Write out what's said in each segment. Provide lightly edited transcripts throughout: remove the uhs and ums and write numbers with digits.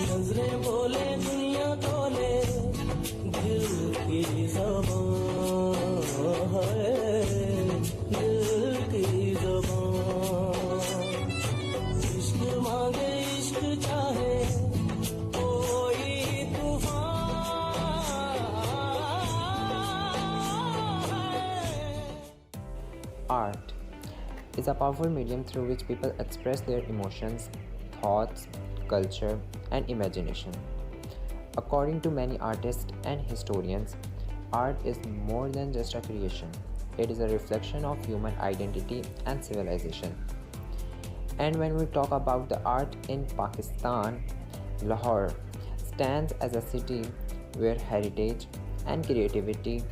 नजरें बोले दुनिया तोले दिल की ज़बान है, दिल की ज़बान। इश्क मांगे इश्क चाहे कोई तूफान है। Art is a powerful medium through which people express their emotions, thoughts, culture, and imagination. According to many artists and historians, art is more than just a creation. It is a reflection of human identity and civilization. And when we talk about the art in Pakistan, Lahore stands as a city where heritage and creativity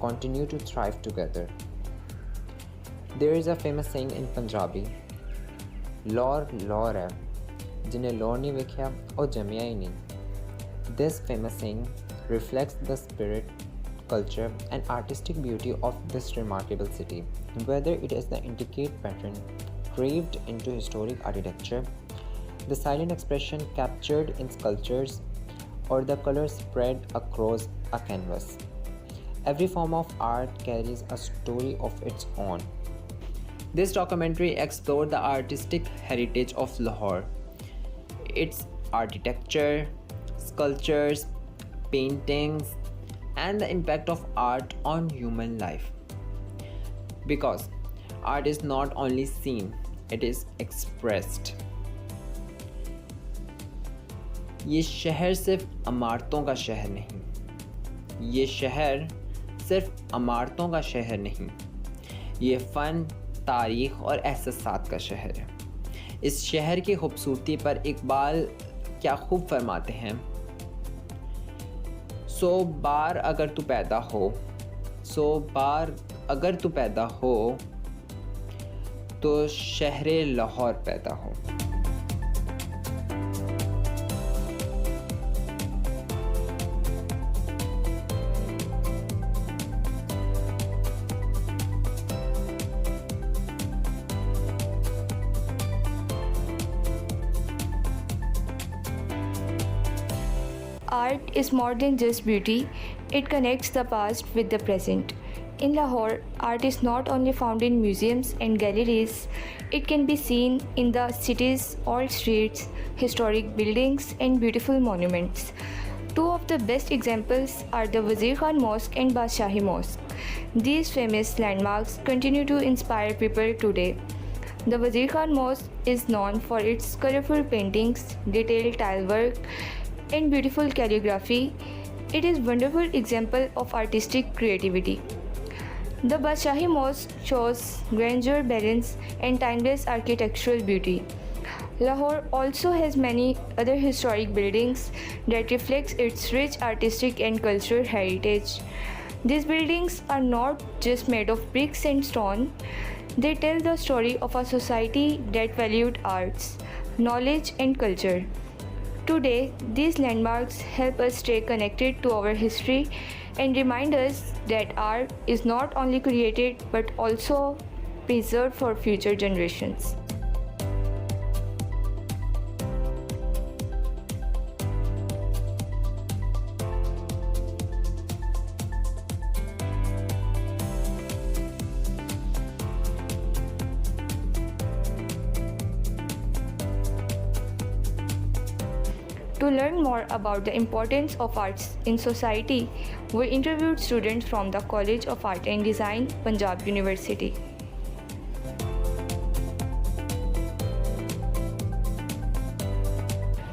continue to thrive together. There is a famous saying in Punjabi, "Laur laur hai, जिन्हें लौर नहीं वेख्या और जमिया ही नहीं." This famous saying reflects the spirit, culture and artistic beauty of this remarkable city, whether it is the intricate pattern carved into historic architecture, the silent expression captured in sculptures, or the colors spread across a canvas. Every form of art carries a story of its own. This documentary explored the artistic heritage of Lahore, its architecture, sculptures, paintings, and the impact of art on human life. Because art is not only seen, it is expressed. ये शहर सिर्फ इमारतों का शहर नहीं, ये शहर सिर्फ इमारतों का शहर नहीं, ये फ़न, तारीख़ और एहसासात का शहर है। इस शहर की खूबसूरती पर इकबाल क्या खूब फरमाते हैं, 100 बार अगर तू पैदा हो, 100 बार अगर तू पैदा हो, तो शहरे लाहौर पैदा हो। Art is more than just beauty, it connects the past with the present. In Lahore, art is not only found in museums and galleries, it can be seen in the city's old streets, historic buildings, and beautiful monuments. Two of the best examples are the Wazir Khan Mosque and Badshahi Mosque. These famous landmarks continue to inspire people today. The Wazir Khan Mosque is known for its colorful paintings, detailed tile work, and beautiful calligraphy. It is a wonderful example of artistic creativity. The Badshahi Mosque shows grandeur, balance, and timeless architectural beauty. Lahore also has many other historic buildings that reflects its rich artistic and cultural heritage. These buildings are not just made of bricks and stone, they tell the story of a society that valued arts, knowledge, and culture. Today, these landmarks help us stay connected to our history and remind us that art is not only created but also preserved for future generations. To learn more about the importance of arts in society, we interviewed students from the College of Art and Design, Punjab University.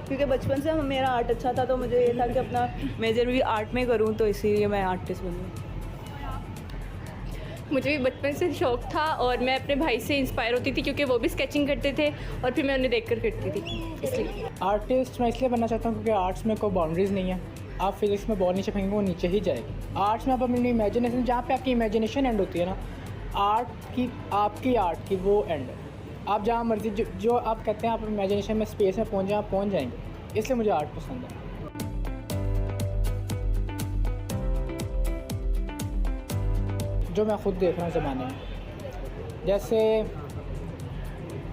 क्योंकि बचपन से मेरा art अच्छा था, तो मुझे ये था कि अपना मेजर भी आर्ट में करूँ, तो इसीलिए मैं आर्टिस्ट बनूँ। मुझे भी बचपन से शौक़ था और मैं अपने भाई से इंस्पायर होती थी क्योंकि वो भी स्केचिंग करते थे और फिर मैं उन्हें देखकर करती थी, इसलिए। आर्टिस्ट मैं इसलिए बनना चाहता हूँ क्योंकि आर्ट्स में कोई बाउंड्रीज़ नहीं है। आप फिज़िक्स में बॉल नीचे फेंकेंगे वो नीचे ही जाएगी। आर्ट्स में आप अपनी इमेजिनेशन, जहाँ पे आपकी इमेजिनेशन एंड होती है ना, आपकी आर्ट की वो एंड है। आप जहाँ मर्जी जो आप कहते हैं आप इमेजिनेशन में स्पेस में पहुँच जाए, आप पहुँच जाएंगे। इसलिए मुझे आर्ट पसंद है। जो मैं ख़ुद देख रहा हूँ ज़माने में, जैसे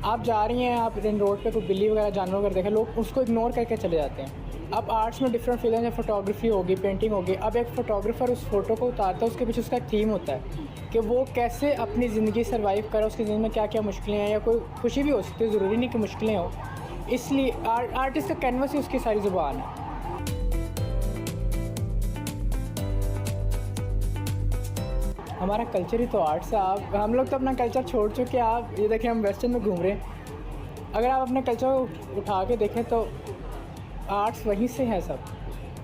आप जा रही हैं, आप रिंग रोड पे कोई बिल्ली वगैरह जानवर वगैरह देखें, लोग उसको इग्नोर करके चले जाते हैं। अब आर्ट्स में डिफरेंट फील्ड है, फोटोग्राफी होगी, पेंटिंग होगी। अब एक फ़ोटोग्राफ़र उस फ़ोटो को उतारता है, उसके पीछे उसका एक थीम होता है कि वो कैसे अपनी ज़िंदगी सर्वाइव करे, उसकी ज़िंदगी में क्या क्या मुश्किलें हैं, या कोई खुशी भी हो सकती है, ज़रूरी नहीं कि मुश्किलें हो। इसलिए आर्टिस्ट का कैनवस ही उसकी सारी ज़ुबान है। हमारा कल्चर ही तो आर्ट्स है। आप हम लोग तो अपना कल्चर छोड़ चुके हैं। आप ये देखें, हम वेस्टर्न में घूम रहे हैं। अगर आप अपने कल्चर को उठा के देखें तो आर्ट्स वहीं से है सब।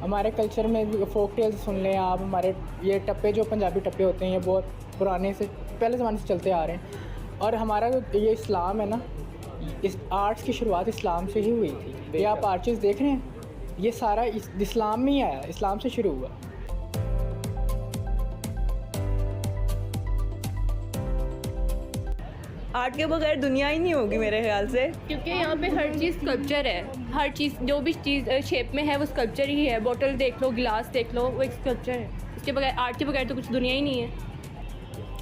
हमारे कल्चर में फोक टेल्स सुन लें आप, हमारे ये टप्पे जो पंजाबी टप्पे होते हैं, ये बहुत पुराने से पहले ज़माने से चलते आ रहे हैं। और हमारा जो ये इस्लाम है ना, इस आर्ट्स की शुरुआत इस्लाम से ही हुई थी। ये आप आर्टिस्ट देख रहे हैं, ये सारा इस्लाम में ही आया, इस्लाम से शुरू हुआ। आर्ट के बगैर दुनिया ही नहीं होगी मेरे ख्याल से। क्योंकि यहाँ पे हर चीज़ स्कल्पचर है, हर चीज़ जो भी चीज़ शेप में है वो स्कल्पचर ही है। बॉटल देख लो, गिलास देख लो, वो एक स्कल्पचर है। उसके बगैर, आर्ट के बगैर तो कुछ दुनिया ही नहीं है।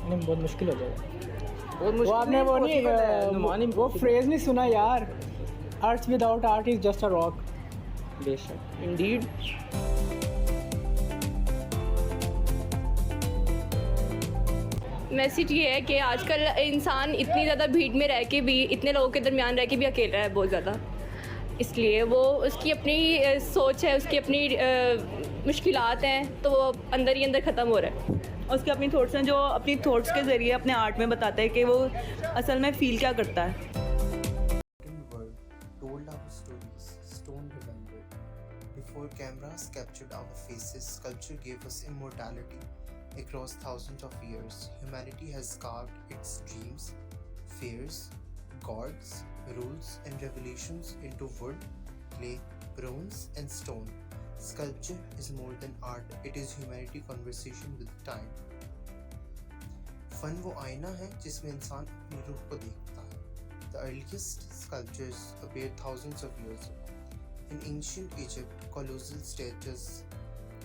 नहीं, बहुत मुश्किल हो जाएगा। वो आपने वो नहीं, वो फ्रेज़ नहीं सुना यार, arts without art is just a rock. बेशक, इंडीड। मैसेज ये है कि आजकल इंसान इतनी ज़्यादा भीड़ में रह के भी, इतने लोगों के दरमियान रह के भी अकेला है बहुत ज़्यादा। इसलिए वो उसकी अपनी सोच है, उसकी अपनी मुश्किलात हैं, तो वो अंदर ही अंदर ख़त्म हो रहा है। उसके अपनी थॉट्स हैं जो अपनी थॉट्स के ज़रिए अपने आर्ट में बताता है कि वो असल में फ़ील क्या करता है। world told our stories, stone remembered. Before cameras captured our faces, sculpture gave us immortality. Across thousands of years, humanity has carved its dreams, fears, gods, rules, and revelations into wood, clay, bronze, and stone. Sculpture is more than art, it is humanity conversation with time. Fun वो आईना है जिसमें इंसान अपनी रूह को देखता है. The earliest sculptures appeared thousands of years ago. In ancient Egypt, colossal statues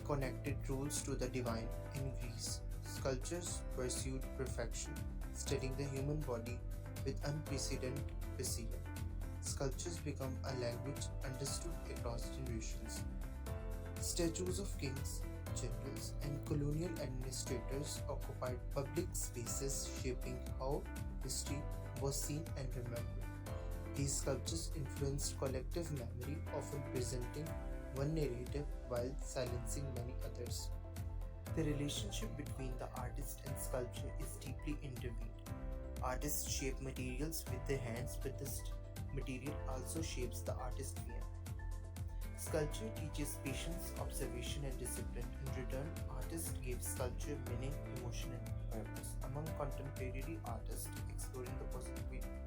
connected rules to the divine. In Greece, sculptures pursued perfection, studying the human body with unprecedented precision. Sculptures become a language understood across generations. Statues of kings, generals, and colonial administrators occupied public spaces, shaping how history was seen and remembered. These sculptures influenced collective memory, often presenting one narrative while silencing many others. The relationship between the artist and sculpture is deeply intertwined. Artists shape materials with their hands, but the material also shapes the artist's mind. Sculpture teaches patience, observation, and discipline. In return, artists give sculpture meaning, emotion, and purpose. Among contemporary artists exploring the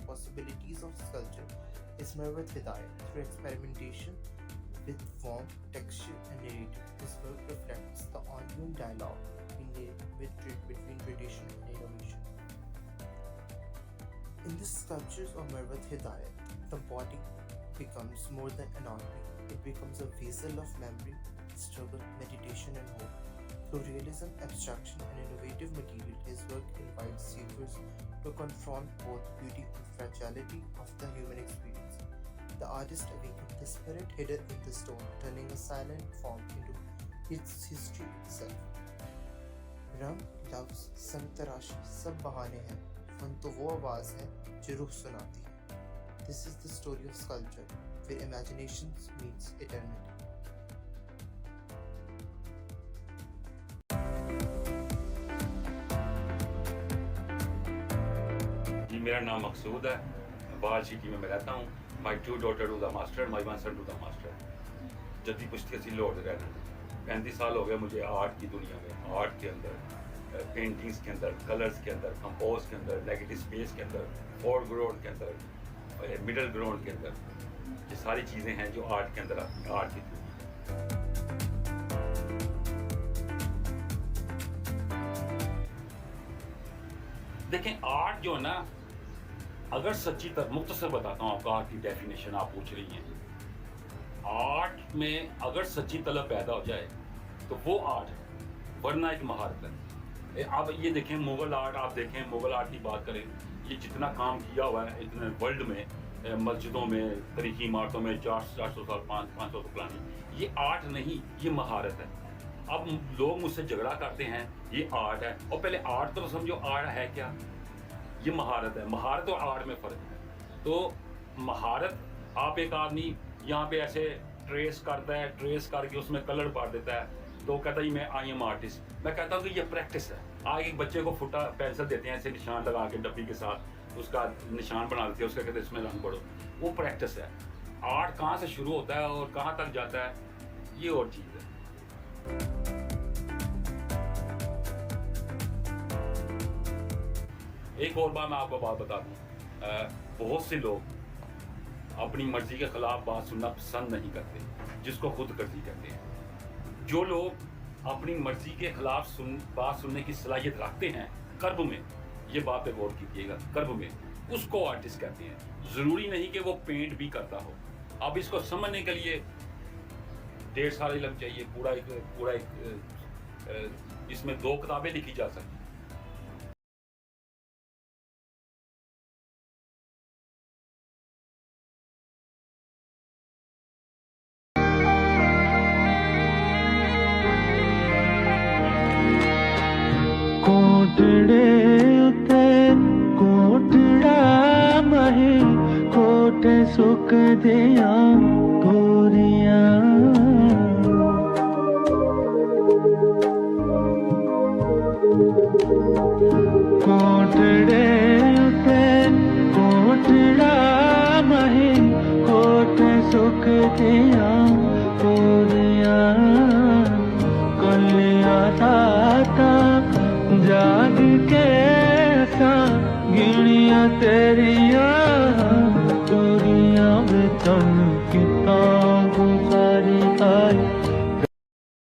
possibilities of sculpture is Mervat Hidayat. Through experimentation with form, texture, and narrative, this work reflects the ongoing dialogue between tradition and innovation. In the sculptures of Mervat Hidayat, the body becomes more than anatomy. It becomes a vessel of memory, struggle, meditation, and hope. Through realism, abstraction, and innovative material, his work invites seekers to confront both beauty and fragility of the human experience. The artist awakens the spirit hidden in the stone, turning a silent form into its history itself. रंग, लफ्ज़, संग तराशी सब बहाने हैं, fun तो वो आवाज़ है जो रूह सुनाती है. This is the story of sculpture, where imagination meets eternity. जी, मेरा नाम मकसूद है, बाल सिटी में मैं रहता हूँ. My two daughters do the master, my one son do the master. जद्दी पुश्ती से लौट रहना. 35 साल हो गए मुझे आर्ट की दुनिया में, आर्ट के अंदर, पेंटिंग्स के अंदर, कलर्स के अंदर, कंपोज के अंदर, नेगेटिव स्पेस के अंदर, फोरग्राउंड के अंदर, मिडल ग्राउंड के अंदर. ये सारी चीज़ें हैं जो आर्ट के अंदर आती हैं, आर्ट की दुनिया. देखें आर्ट जो है ना, अगर सच्ची मुख्तसर बताता हूँ आपको, आर्ट की डेफिनेशन आप पूछ रही हैं। आर्ट में अगर सच्ची तलब पैदा हो जाए तो वो आर्ट है, वरना एक महारत है। आप ये देखें मुग़ल आर्ट, आप देखें मुग़ल आर्ट की बात करें, ये जितना काम किया हुआ है इतने वर्ल्ड में, मस्जिदों में, तरीकी इमारतों में, 400 साल 500 साल पुरानी, ये आर्ट नहीं, ये महारत है। अब लोग मुझसे झगड़ा करते हैं ये आर्ट है, और पहले आर्ट तो समझो आर्ट है क्या, ये महारत है। महारत और आर्ट में फ़र्क है। तो महारत, आप एक आदमी यहाँ पे ऐसे ट्रेस करता है, ट्रेस करके उसमें कलर भर देता है, तो कहता है मैं आई एम आर्टिस्ट। मैं कहता हूँ कि ये प्रैक्टिस है। आगे एक बच्चे को फुटा पेंसिल देते हैं, ऐसे निशान लगा के डब्बी के साथ उसका निशान बना देते हैं, उसका कहते हैं इसमें रंग पड़ो, वो प्रैक्टिस है। आर्ट कहाँ से शुरू होता है और कहाँ तक जाता है, ये और चीज़ है। एक और बार मैं आपको बात बता दूँ, बहुत से लोग अपनी मर्जी के खिलाफ बात सुनना पसंद नहीं करते, जिसको खुद गर्जी कहते हैं। जो लोग अपनी मर्जी के खिलाफ बात सुनने की सलाहियत रखते हैं कर्ब में, ये बात पे गौर कीजिएगा, कर्ब में, उसको आर्टिस्ट कहते हैं। ज़रूरी नहीं कि वो पेंट भी करता हो। अब इसको समझने के लिए 1.5 साल लग चाहिए, पूरा एक इसमें 2 किताबें लिखी जा सकती। कोटड़े उते कोटड़ा महे कोटे सुख दिया गोरियां कोटड़े उते कोटड़ा महे कोटे सुख दिया गोरियां कलिया दाता जाग के सा गिणिया तेरिया गोरियां बेतन किता